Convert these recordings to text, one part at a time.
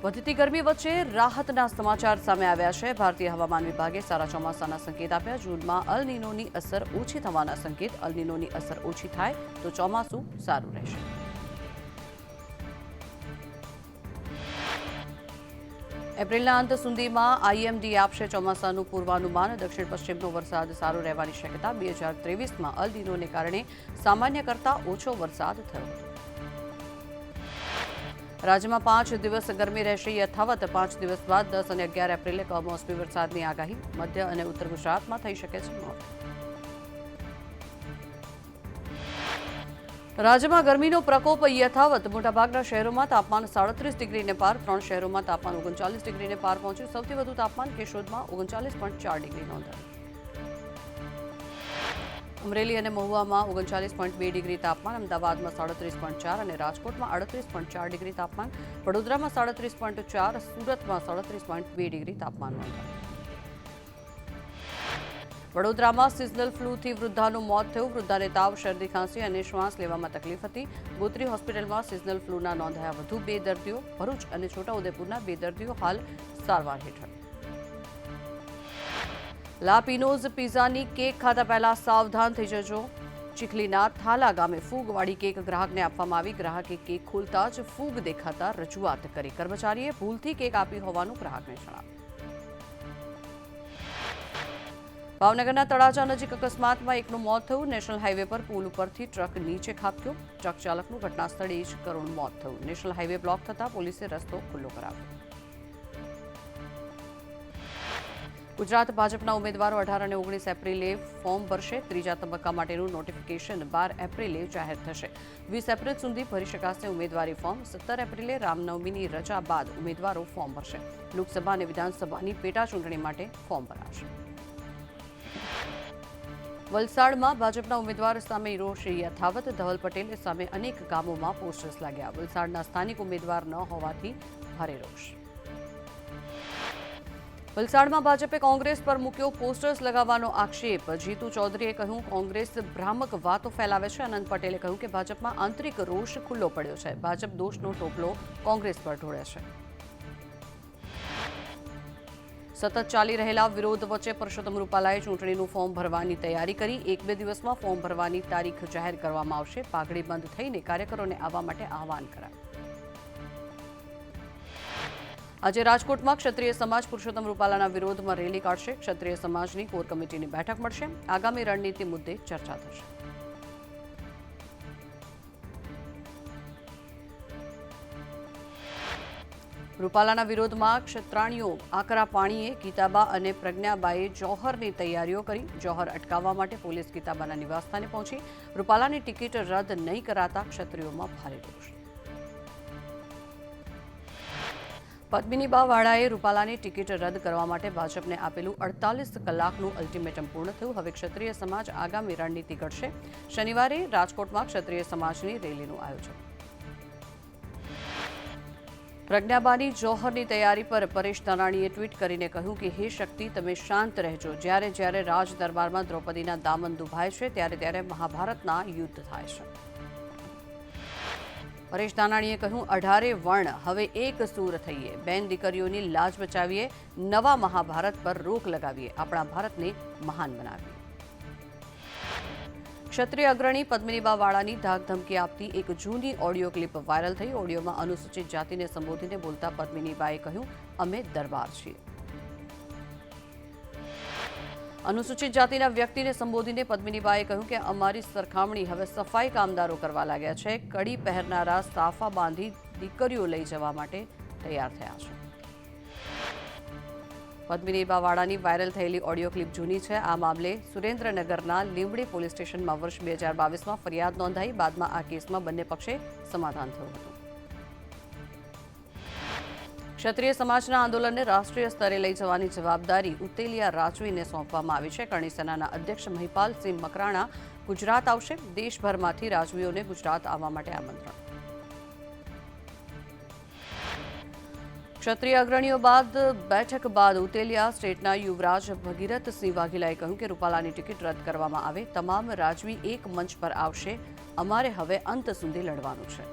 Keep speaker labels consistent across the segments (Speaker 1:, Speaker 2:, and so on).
Speaker 1: વધતી ગરમી વચ્ચે રાહતના સમાચાર સામે આવ્યા છે। ભારતીય હવામાન વિભાગે સારા ચોમાસાના સંકેત આપ્યા। જૂનમાં અલ નીનોની અસર ઓછી થવાના સંકેત। અલ નીનોની અસર ઓછી થાય તો ચોમાસું સારું રહેશે। એપ્રિલના અંત સુધીમાં આઈએમડી આપશે ચોમાસાનું પૂર્વાનુમાન। દક્ષિણ પશ્ચિમનો વરસાદ સારો રહેવાની શક્યતા। 2023માં અલ નીનોને કારણે સામાન્ય કરતાં ઓછો વરસાદ થયો હતો। રાજ્યમાં 5 દિવસ ગરમી રહેશે યથાવત। 5 દિવસ બાદ 10 અને 11 એપ્રિલે કમોસમી વરસાદની આગાહી। મધ્ય અને ઉત્તર ગુજરાતમાં થઈ શકે છે મોત। રાજ્યમાં ગરમીનો પ્રકોપ યથાવત। મોટાભાગના શહેરોમાં તાપમાન 37 ડિગ્રીને પાર। 3 શહેરોમાં તાપમાન 39 ડિગ્રીને પાર પહોંચ્યું। સૌથી વધુ તાપમાન કેશોદમાં 39.4 ડિગ્રી નોંધાયું। અમરેલી અને મહુવામાં 39.2 ડિગ્રી તાપમાન। અમદાવાદમાં 37.4 અને રાજકોટમાં 38.4 ડિગ્રી તાપમાન। વડોદરામાં 37.4, સુરતમાં 37.2 ડિગ્રી તાપમાન નોંધાયું। વડોદરામાં સિઝનલ ફ્લૂથી વૃદ્ધાનું મોત થયું। વૃદ્ધાને તાવ, શરદી, ખાંસી અને શ્વાસ લેવામાં તકલીફ હતી। ગોત્રી હોસ્પિટલમાં સિઝનલ ફ્લૂના નોંધાયા વધુ 2 દર્દીઓ। ભરૂચ અને છોટાઉદેપુરના 2 દર્દીઓ હાલ સારવાર હેઠળ। લા પિનોઝ પિઝાની કેક ખાતા પહેલા સાવધાન થઈ જજો। ચીખલીના થાલા ગામે ફૂગવાળી કેક ગ્રાહકને આપવામાં આવી। ગ્રાહકે કેક ખોલતા જ ફૂગ દેખાતા રજૂઆત કરી। કર્મચારીએ ભૂલથી કેક આપી હોવાનું ગ્રાહકને જણાવ્યું। ભાવનગરના તળાજા નજીક અકસ્માતમાં એકનું મોત થયું। નેશનલ હાઈવે પર પુલ ઉપરથી ટ્રક નીચે ખાબક્યો। ટ્રક ચાલકનું ઘટના સ્થળે જ કરુણ મોત થયું। નેશનલ હાઈવે બ્લોક થતાં પોલીસે રસ્તો ખુલ્લો કરાવ્યો। ગુજરાત ભાજપના ઉમેદવારો 18 અને 19 એપ્રિલે ફોર્મ ભરશે। ત્રીજા તબક્કા માટેનું નોટિફિકેશન 12 એપ્રિલે જાહેર થશે। 20 એપ્રિલ સુધી ભરી શકાશે ઉમેદવારી ફોર્મ। 17 એપ્રિલે રામનવમીની રજા બાદ ઉમેદવારો ફોર્મ ભરશે। લોકસભા અને વિધાનસભાની પેટા ચૂંટણી માટે ફોર્મ ભરાશે। વલસાડમાં ભાજપના ઉમેદવાર સામે રોષ યથાવત। ધવલ પટેલ સામે અનેક ગામોમાં પોસ્ટર્સ લાગ્યા। વલસાડના સ્થાનિક ઉમેદવાર ન હોવાથી ભારે રોષ। વલસાડમાં ભાજપે કોંગ્રેસ પર મૂક્યો પોસ્ટર્સ લગાવવાનો આક્ષેપ। જીતુ ચૌધરીએ કહ્યું કોંગ્રેસ ભ્રામક વાતો ફેલાવે છે। અનંત પટેલે કહ્યું કે ભાજપમાં આંતરિક રોષ ખુલ્લો પડ્યો છે। ભાજપ દોષનો ટોપલો કોંગ્રેસ પર ઢોળે છે। સતત ચાલી રહેલા વિરોધ વચ્ચે પરસોત્તમ રૂપાલાએ ચૂંટણીનું ફોર્મ ભરવાની તૈયારી કરી। 1-2 દિવસમાં ફોર્મ ભરવાની તારીખ જાહેર કરવામાં આવશે। પાઘડી બંધ થઈને કાર્યકરોને આવવા માટે આહવાન કરાયું। આજે રાજકોટમાં ક્ષત્રિય સમાજ પુરુષોત્તમ રૂપાલાના વિરોધમાં રેલી કાઢશે। ક્ષત્રિય સમાજની કોર કમિટીની બેઠક મળશે। આગામી રણનીતિ મુદ્દે ચર્ચા થશે। રૂપાલાના વિરોધમાં ક્ષત્રાણીઓ આકરા પાણીએ ગીતાબા અને પ્રજ્ઞાબાએ જોહરની તૈયારીઓ કરી। જોહર અટકાવવા માટે પોલીસ ગીતાબાના નિવાસસ્થાને પહોંચી। રૂપાલાની ટિકિટ રદ નહીં કરાતા ક્ષત્રિયોમાં ભારે રોષ। પદ્મિનીબા વાળાએ રૂપાલાની ટિકિટ રદ કરવા માટે ભાજપને આપેલું 48 કલાકનું અલ્ટિમેટમ પૂર્ણ થયું। હવે ક્ષત્રિય સમાજ આગામી રણનીતિ ઘડશે। શનિવારે રાજકોટમાં ક્ષત્રિય સમાજની રેલીનું આયોજન। પ્રજ્ઞાબાની જોહરની તૈયારી પર પરેશ ધાનાણીએ ટ્વીટ કરીને કહ્યું કે હે શક્તિ તમે શાંત રહેજો। જ્યારે જ્યારે રાજ દરબારમાં દ્રૌપદીના દામન દુભાય છે ત્યારે ત્યારે મહાભારતના યુદ્ધ થાય છે। પરેશ ધાનાણીએ કહ્યું 18 વર્ણ હવે એક સૂર થઈએ। બેન દીકરીઓની લાજ બચાવીએ। નવા મહાભારત પર રોક લગાવીએ। આપણા ભારતને મહાન બનાવીએ। ક્ષત્રિય અગ્રણી પદ્મિનીબા વાળાની ધાકધમકી આપતી એક જૂની ઓડિયો ક્લિપ વાયરલ થઈ। ઓડિયોમાં અનુસૂચિત જાતિને સંબોધીને બોલતા પદ્મિનીબાએ કહ્યું અમે દરબાર છીએ। અનુસૂચિત જાતિના વ્યક્તિને સંબોધીને પદ્મિનીબાએ કહ્યું કે અમારી સરખામણી હવે સફાઈ કામદારો કરવા લાગ્યા છે। કડી પહેરનારા સાફા બાંધી દીકરીઓ લઈ જવા માટે તૈયાર થયા છે। પદ્મિનીબા વાળાની વાયરલ થયેલી ઓડિયો ક્લિપ જૂની છે। આ મામલે સુરેન્દ્રનગરના લીંબડી પોલીસ સ્ટેશનમાં વર્ષ 2022માં ફરિયાદ નોંધાઈ। બાદમાં આ કેસમાં બંને પક્ષે સમાધાન થયું હતું। ક્ષત્રિય સમાજના આંદોલનને રાષ્ટ્રીય સ્તરે લઈ જવાની જવાબદારી ઉત્તેલિયા રાજવીને સોંપવામાં આવી છે। કરણી સેનાના અધ્યક્ષ મહિપાલસિંહ મકરાણા ગુજરાત આવશે। દેશભરમાંથી રાજવીઓને ગુજરાત આવવા માટે આમંત્રણ। ક્ષત્રિય અગ્રણીઓ બાદ બેઠક બાદ ઉત્તેલિયા સ્ટેટના યુવરાજ ભગીરથસિંહ વાઘેલાએ કહ્યું કે રૂપાલાની ટિકિટ રદ કરવામાં આવે। તમામ રાજવી એક મંચ પર આવશે। અમારે હવે અંત સુધી લડવાનું છે।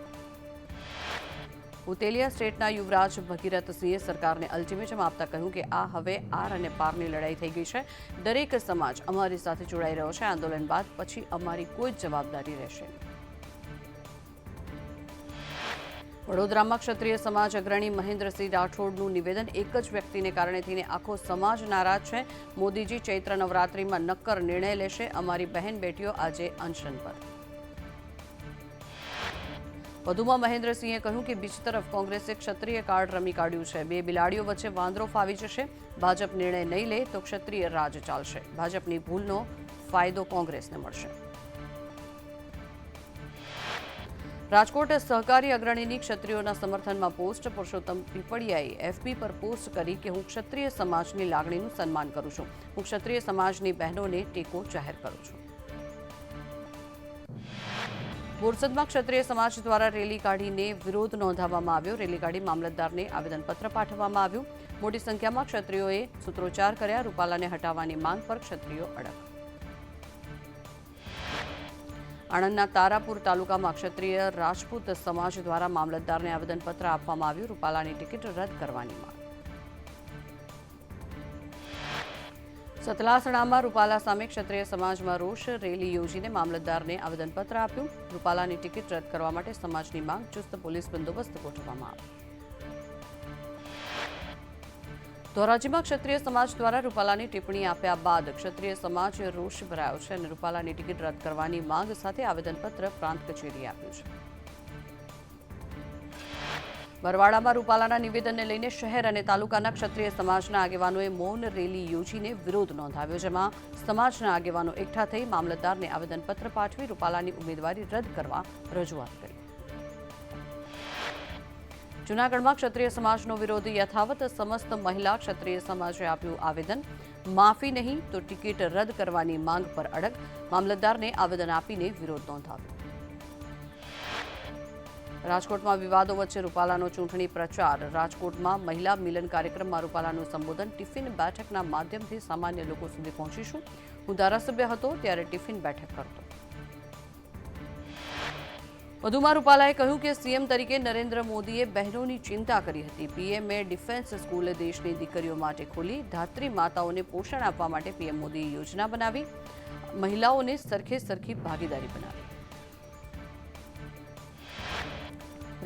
Speaker 1: ઉતેલિયા સ્ટેટના યુવરાજ ભગીરથસિંહે સરકારને અલ્ટિમેટમ આપતા કહ્યું કે આ હવે આર અને પારની લડાઈ થઈ ગઈ છે. દરેક સમાજ અમારી સાથે જોડાઈ રહ્યો છે. આંદોલન બાદ પછી અમારી કોઈ જ જવાબદારી રહેશે નહીં. વડોદરામાં ક્ષત્રિય સમાજ અગ્રણી મહેન્દ્રસિંહ રાઠોડનું નિવેદન એક જ વ્યક્તિને કારણે થઈને આખો સમાજ નારાજ છે. મોદીજી ચૈત્ર નવરાત્રિમાં નક્કર નિર્ણય લેશે. અમારી બહેન બેટીઓ આજે અનશન પર. વધુમાં મહેન્દ્રસિંહે કહ્યું કે બીજી તરફ કોંગ્રેસે ક્ષત્રિય કાર્ડ રમી કાઢ્યું છે. બે બિલાડીઓ વચ્ચે વાંદરો ફાવી જશે. ભાજપ નિર્ણય નહીં લે તો ક્ષત્રિય રાજ ચાલશે. ભાજપની ભૂલનો ફાયદો કોંગ્રેસને મળશે. રાજકોટ સહકારી અગ્રણીની ક્ષત્રિયોના સમર્થનમાં પોસ્ટ. પુરુષોત્તમ પીપળિયાએ એફબી પર પોસ્ટ કરી કે હું ક્ષત્રિય સમાજની લાગણીનું સન્માન કરું છું. હું ક્ષત્રિય સમાજની બહેનોને ટેકો જાહેર કરું છું. બોરસદમાં ક્ષત્રિય સમાજ દ્વારા રેલી કાઢીને વિરોધ નોંધાવવામાં આવ્યો. રેલી કાઢી મામલતદારને આવેદનપત્ર પાઠવવામાં આવ્યું. મોટી સંખ્યામાં ક્ષત્રિયોએ સૂત્રોચ્ચાર કર્યા. રૂપાલાને હટાવવાની માંગ પર ક્ષત્રિયો અડગ. આણંદના તારાપુર તાલુકામાં ક્ષત્રિય રાજપૂત સમાજ દ્વારા મામલતદારને આવેદનપત્ર આપવામાં આવ્યું. રૂપાલાની ટિકિટ રદ કરવાની માંગ. સતલાસણામાં રૂપાલા સામે ક્ષત્રિય સમાજમાં રોષ રેલી યોજીને મામલતદારને આવેદનપત્ર આપ્યું. રૂપાલાની ટિકિટ રદ કરવા માટે સમાજની માંગ. ચુસ્ત પોલીસ બંદોબસ્ત ગોઠવવામાં આવ્યો. ધોરાજીમાં ક્ષત્રિય સમાજ દ્વારા રૂપાલાની ટિપ્પણી આપ્યા બાદ ક્ષત્રિય સમાજ રોષ ભરાયો છે અને રૂપાલાની ટિકિટ રદ કરવાની માંગ સાથે આવેદનપત્ર પ્રાંત કચેરીએ આપ્યું છે. બરવાડામાં રૂપાલાના નિવેદનને લઈને શહેર અને તાલુકાના ક્ષત્રિય સમાજના આગેવાનોએ મૌન રેલી યોજીને વિરોધ નોંધાવ્યો. જેમાં સમાજના આગેવાનો એકઠા થઈ મામલતદારને આવેદનપત્ર પાઠવી રૂપાલાની ઉમેદવારી રદ કરવા રજૂઆત કરી. જૂનાગઢમાં ક્ષત્રિય સમાજનો વિરોધ યથાવત. સમસ્ત મહિલા ક્ષત્રિય સમાજે આપ્યું આવેદન. માફી નહીં તો ટિકિટ રદ કરવાની માંગ પર અડગ. મામલતદારને આવેદન આપીને વિરોધ નોંધાવ્યો. રાજકોટમાં વિવાદો વચ્ચે રૂપાલાનો ચૂંટણી પ્રચાર. રાજકોટમાં મહિલા મિલન કાર્યક્રમમાં રૂપાલાનું સંબોધન. ટિફિન બેઠકના માધ્યમથી સામાન્ય લોકો સુધી પહોંચીશું. હું ધારાસભ્ય હતો ત્યારે ટિફિન બેઠક કરતો. વધુમાં રૂપાલાએ કહ્યું કે સીએમ તરીકે નરેન્દ્ર મોદીએ બહેનોની ચિંતા કરી હતી. પીએમએ ડિફેન્સ સ્કૂલ દેશની દીકરીઓ માટે ખોલી. ધાત્રી માતાઓને પોષણ આપવા માટે પીએમ મોદીએ યોજના બનાવી. મહિલાઓને સરખે સરખી ભાગીદારી બનાવી.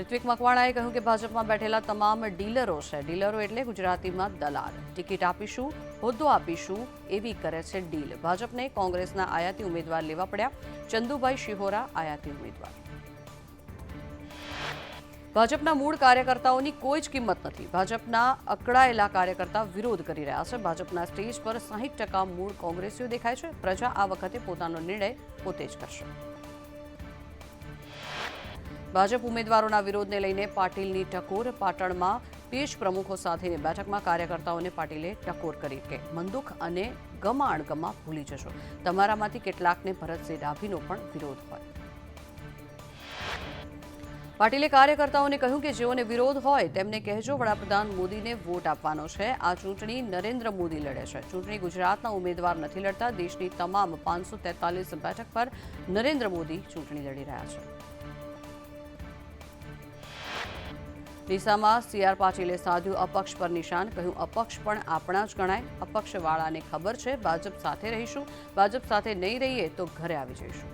Speaker 1: ઋત્વિક મકવાણાએ કહ્યું કે ભાજપમાં બેઠેલા તમામ ડીલરો છે. ડીલરો એટલે ગુજરાતીમાં દલાલ. ટિકિટ આપીશું, હોદ્દો આપીશું એવી કરે છે ડીલ. ભાજપને કોંગ્રેસના આયાતી ઉમેદવાર લેવા પડ્યા. ચંદુભાઈ શિહોરા આયાતી ઉમેદવાર. ભાજપના મૂળ કાર્યકર્તાઓની કોઈ જ કિંમત નથી. ભાજપના અકળાયેલા કાર્યકર્તા વિરોધ કરી રહ્યા છે. ભાજપના સ્ટેજ પર 60% મૂળ કોંગ્રેસીઓ દેખાય છે. પ્રજા આ વખતે પોતાનો નિર્ણય પોતે જ કરશે. ભાજપ ઉમેદવારોના વિરોધને લઈને પાટીલની ટકોર. પાટણમાં પેજ પ્રમુખો સાથેની બેઠકમાં કાર્યકર્તાઓને પાટીલે ટકોર કરી કે મનદુખ અને ગમા અણગમા ભૂલી જશો. તમારામાંથી કેટલાકને ભરતસિંહ ડાભીનો પણ વિરોધ હોય. પાટીલે કાર્યકર્તાઓને કહ્યું કે જેઓને વિરોધ હોય તેમને કહેજો વડાપ્રધાન મોદીને વોટ આપવાનો છે. આ ચૂંટણી નરેન્દ્ર મોદી લડે છે. ચૂંટણી ગુજરાતના ઉમેદવાર નથી લડતા. દેશની તમામ 543 બેઠક પર નરેન્દ્ર મોદી ચૂંટણી લડી રહ્યા છે. ડીસામાં સીઆર પાટીલે સાધ્યું અપક્ષ પર નિશાન. કહ્યું અપક્ષ પણ આપણા જ ગણાય. અપક્ષવાળાને ખબર છે ભાજપ સાથે રહીશું. ભાજપ સાથે નહીં રહીએ તો ઘરે આવી જઈશું.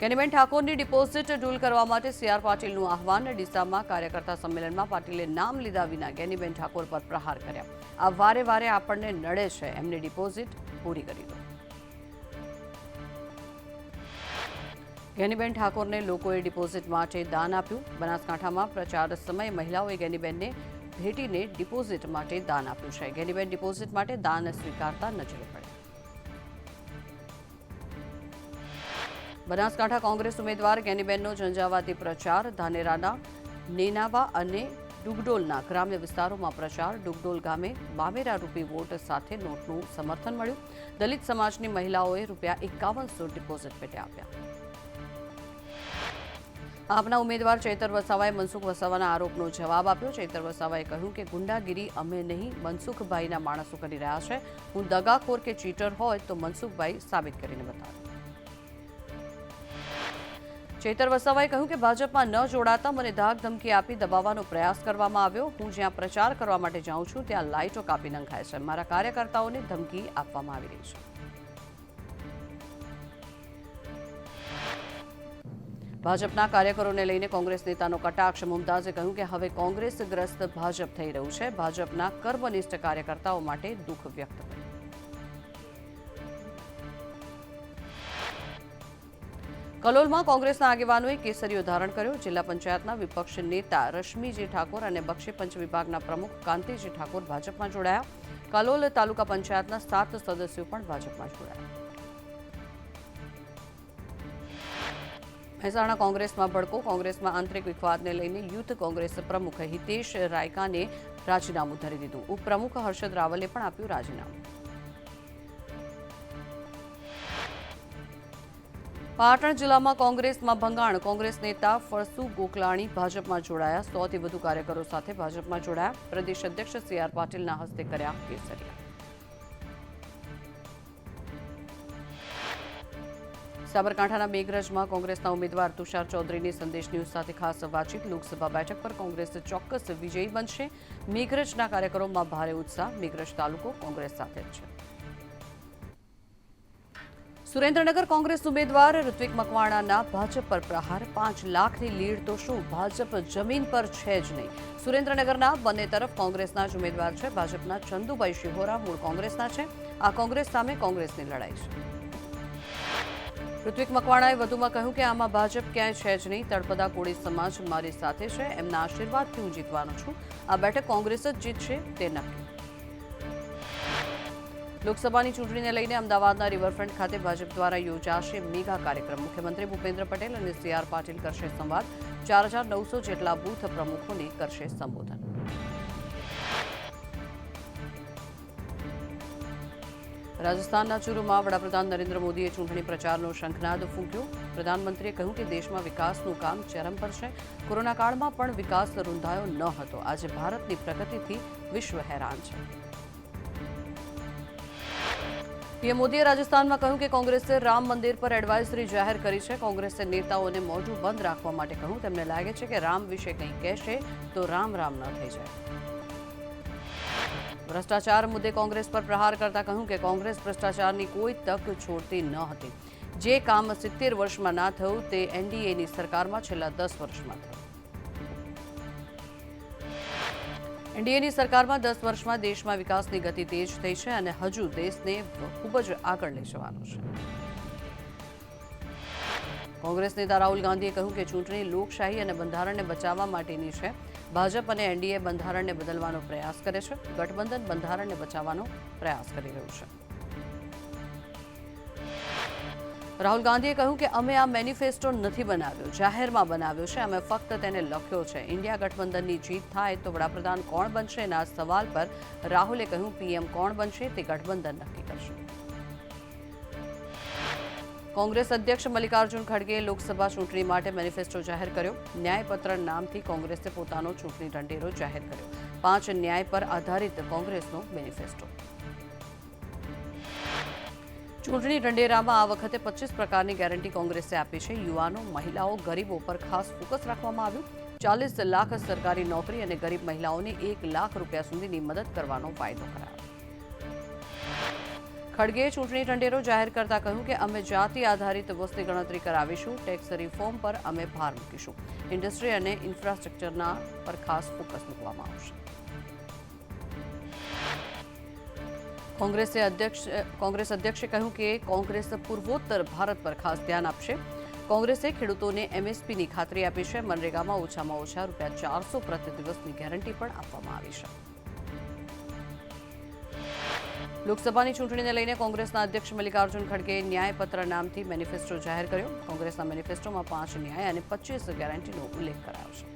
Speaker 1: કેનીબેન ઠાકોરની ડિપોઝિટ ડૂલ કરવા માટે સીઆર પાટીલનું આહવાન. ડીસામાં કાર્યકર્તા સંમેલનમાં પાટીલે નામ લીધા વિના કેનીબેન ઠાકોર પર પ્રહાર કર્યા. આ વારે વારે આપણને નડે છે. એમની ડિપોઝિટ પૂરી કરી દો. ગેનીબેન ઠાકોરને લોકોએ ડિપોઝિટ માટે દાન આપ્યું. બનાસકાંઠામાં પ્રચાર સમયે મહિલાઓએ ગેનીબેનને ભેટીને ડિપોઝિટ માટે દાન આપ્યું છે. ગેનીબેન ડિપોઝિટ માટે દાન સ્વીકારતા નજરે પડે. બનાસકાંઠા કોંગ્રેસ ઉમેદવાર ગેનીબેનનો ઝંઝાવાતી પ્રચાર. ધાનેરાના નેનાવા અને ડુગડોલના ગ્રામ્ય વિસ્તારોમાં પ્રચાર. ડુગડોલ ગામે બામેરા રૂપી વોટ સાથે નોટનું સમર્થન મળ્યું. દલિત સમાજની મહિલાઓએ ₹5100 ડિપોઝિટ પેટે આપ્યા. આપના ઉમેદવાર ચૈતર વસાવાએ મનસુખ વસાવાના આરોપનો જવાબ આપ્યો. ચૈતર વસાવાએ કહ્યું કે ગુંડાગીરી અમે નહીં મનસુખભાઈના માણસો કરી રહ્યા છે. હું દગાખોર કે ચીટર હોય તો મનસુખભાઈ સાબિત કરીને બતાવે. ચેતર વસાવાએ કહ્યું કે ભાજપમાં ન જોડાતા મને ધાક ધમકી આપી દબાવવાનો પ્રયાસ કરવામાં આવ્યો. હું જ્યાં પ્રચાર કરવા માટે જાઉં છું ત્યાં લાઇટો કાપી નંખાય છે. મારા કાર્યકર્તાઓને ધમકી આપવામાં આવી રહી છે. ભાજપના કાર્યકરોને લઈને કોંગ્રેસ નેતાનો કટાક્ષ. મુમતાઝે કહ્યું કે હવે કોંગ્રેસગ્રસ્ત ભાજપ થઈ રહ્યું છે. ભાજપના કર્મનિષ્ઠ કાર્યકર્તાઓ માટે દુઃખ વ્યક્ત કર્યું. કલોલમાં કોંગ્રેસના આગેવાનોએ કેસરીઓ ધારણ કર્યો. જિલ્લા પંચાયતના વિપક્ષ નેતા રશ્મિજી ઠાકોર અને બક્ષી પંચ વિભાગના પ્રમુખ કાંતિજી ઠાકોર ભાજપમાં જોડાયા. કલોલ તાલુકા પંચાયતના 7 સદસ્યો પણ ભાજપમાં જોડાયા. મહેસાણા કોંગ્રેસમાં ભડકો. કોંગ્રેસમાં આંતરિક વિખવાદને લઈને યુથ કોંગ્રેસ પ્રમુખ હિતેશ રાયકાને રાજીનામું ધરી દીધું. ઉપપ્રમુખ હર્ષદ રાવલે પણ આપ્યું રાજીનામું. પાટણ જિલ્લામાં કોંગ્રેસમાં ભંગાણ. કોંગ્રેસ નેતા ફળસુ ગોકલાણી ભાજપમાં જોડાયા. 100થી વધુ કાર્યકરો સાથે ભાજપમાં જોડાયા. પ્રદેશ અધ્યક્ષ CR પાટીલના હસ્તે કર્યા કેસરિયા. સાબરકાંઠાના મેઘરજમાં કોંગ્રેસના ઉમેદવાર તુષાર ચૌધરીની સંદેશ ન્યૂઝ સાથે ખાસ વાતચીત. લોકસભા બેઠક પર કોંગ્રેસ ચોક્કસ વિજયી બનશે. મેઘરજના કાર્યકરોમાં ભારે ઉત્સાહ. મેઘરજ તાલુકો કોંગ્રેસ સાથે જ છે. સુરેન્દ્રનગર કોંગ્રેસ ઉમેદવાર ઋત્વિક મકવાણાના ભાજપ પર પ્રહાર. 5 લાખની લીડ તો શું, ભાજપ જમીન પર છે જ નહીં. સુરેન્દ્રનગરના બંને તરફ કોંગ્રેસના જ ઉમેદવાર છે. ભાજપના ચંદુભાઈ શિહોરા મૂળ કોંગ્રેસના છે. આ કોંગ્રેસ સામે કોંગ્રેસની લડાઈ છે. ઋત્વિક મકવાણાએ વધુમાં કહ્યું કે આમાં ભાજપ ક્યાંય છે જ નહીં. તળપદા કોળી સમાજ મારી સાથે છે. એમના આશીર્વાદથી હું જીતવાનો છું. આ બેઠક કોંગ્રેસ જ જીતશે તે નક્કી. લોકસભાની ચૂંટણીને લઈને અમદાવાદના રિવરફ્રન્ટ ખાતે ભાજપ દ્વારા યોજાશે મેગા કાર્યક્રમ. મુખ્યમંત્રી ભૂપેન્દ્ર પટેલ અને CR પાટીલ કરશે સંવાદ. 4900 જેટલા બૂથ પ્રમુખોને કરશે સંબોધન. રાજસ્થાનના ચૂરુમાં વડાપ્રધાન નરેન્દ્ર મોદીએ ચૂંટણી પ્રચારનો શંખનાદ ફૂંક્યો. પ્રધાનમંત્રીએ કહ્યું કે દેશમાં વિકાસનું કામ ચરમ પર છે. કોરોના કાળમાં પણ વિકાસ રૂંધાયો ન હતો. આજે ભારતની પ્રગતિથી વિશ્વ હેરાન છે. પીએમ મોદીએ રાજસ્થાનમાં કહ્યું કે કોંગ્રેસે રામ મંદિર પર એડવાઇઝરી જાહેર કરી છે. કોંગ્રેસે નેતાઓને મોઢું બંધ રાખવા માટે કહ્યું. તેમને લાગે છે કે રામ વિશે કંઈ કહેશે તો રામ રામ ન થઈ જાય. ભ્રષ્ટાચાર મુદ્દે કોંગ્રેસ પર પ્રહાર કરતા કહ્યું કે કોંગ્રેસ ભ્રષ્ટાચારની કોઈ તક છોડતી ન હતી. જે કામ 70 વર્ષમાં ના થયું તે NDAની સરકારમાં છેલ્લા 10 વર્ષમાં થયું. NDAની સરકારમાં 10 વર્ષમાં દેશમાં વિકાસની ગતિ તેજ થઈ છે અને હજુ દેશને ખૂબ જ આગળ લઈ જવાનો છે. કોંગ્રેસ નેતા રાહુલ ગાંધીએ કહ્યું કે ચૂંટણી લોકશાહી અને બંધારણને બચાવવા માટેની છે. ભાજપ અને NDA બંધારણને બદલવાનો પ્રયાસ કરે છે. ગઠબંધન બંધારણને બચાવવાનો પ્રયાસ કરી રહ્યું છે. રાહુલ ગાંધીએ કહ્યું કે અમે આ મેનિફેસ્ટો નથી બનાવ્યો, જાહેરમાં બનાવ્યો છે. અમે ફક્ત તેને લખ્યો છે. ઇન્ડિયા ગઠબંધનની જીત થાય તો વડાપ્રધાન કોણ બનશે એના સવાલ પર રાહુલે કહ્યું PM કોણ બનશે તે ગઠબંધન નક્કી કરશે. કોંગ્રેસ અધ્યક્ષ મલ્લિકાર્જુન ખડગેએ લોકસભા ચૂંટણી માટે મેનિફેસ્ટો જાહેર કર્યો. ન્યાયપત્ર નામથી કોંગ્રેસે પોતાનો ચૂંટણી ઢંઢેરો જાહેર કર્યો. 5 ન્યાય પર આધારિત કોંગ્રેસનો મેનિફેસ્ટો. ચૂંટણી ઢંઢેરામાં આ વખતે 25 પ્રકારની ગેરંટી કોંગ્રેસે આપી છે. યુવાનો, મહિલાઓ, ગરીબો પર ખાસ ફોકસ રાખવામાં આવ્યું. 40 લાખ સરકારી નોકરી અને ગરીબ મહિલાઓને 1 લાખ રૂપિયા સુધીની મદદ કરવાનો વાયદો કરાયો. ખડગેએ ચૂંટણી ઢંઢેરો જાહેર કરતા કહ્યું કે અમે જાતિ આધારિત વસ્તી ગણતરી કરાવીશું. ટેક્સ રિફોર્મ પર અમે ભાર મૂકીશું. ઇન્ડસ્ટ્રી અને ઇન્ફ્રાસ્ટ્રક્ચરના પર ખાસ ફોકસ મૂકવામાં આવશે. કોંગ્રેસ અધ્યક્ષે કહ્યું કે કોંગ્રેસ પૂર્વોત્તર ભારત પર ખાસ ધ્યાન આપશે. કોંગ્રેસે ખેડૂતોને MSPની ખાતરી આપી છે. મનરેગામાં ઓછામાં ઓછા ₹400 પ્રતિ દિવસની ગેરંટી પણ આપવામાં આવી છે. લોકસભાની ચૂંટણીને લઈને કોંગ્રેસના અધ્યક્ષ મલ્લિકાર્જુન ખડગેએ ન્યાયપત્ર નામથી મેનિફેસ્ટો જાહેર કર્યો. કોંગ્રેસના મેનિફેસ્ટોમાં 5 ન્યાય અને 25 ગેરંટીનો ઉલ્લેખ કરાયો છે.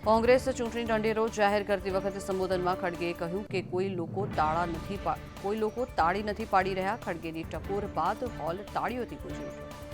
Speaker 1: કોંગ્રેસ ચૂંટણી ઢંઢેરો જાહેર કરતી વખતે સંબોધનમાં ખડગેએ કહ્યું કે કોઈ લોકો તાળી નથી પાડી રહ્યા. ખડગેની ટકોર બાદ હોલ તાળીઓથી ગુંજી ઉઠ્યો.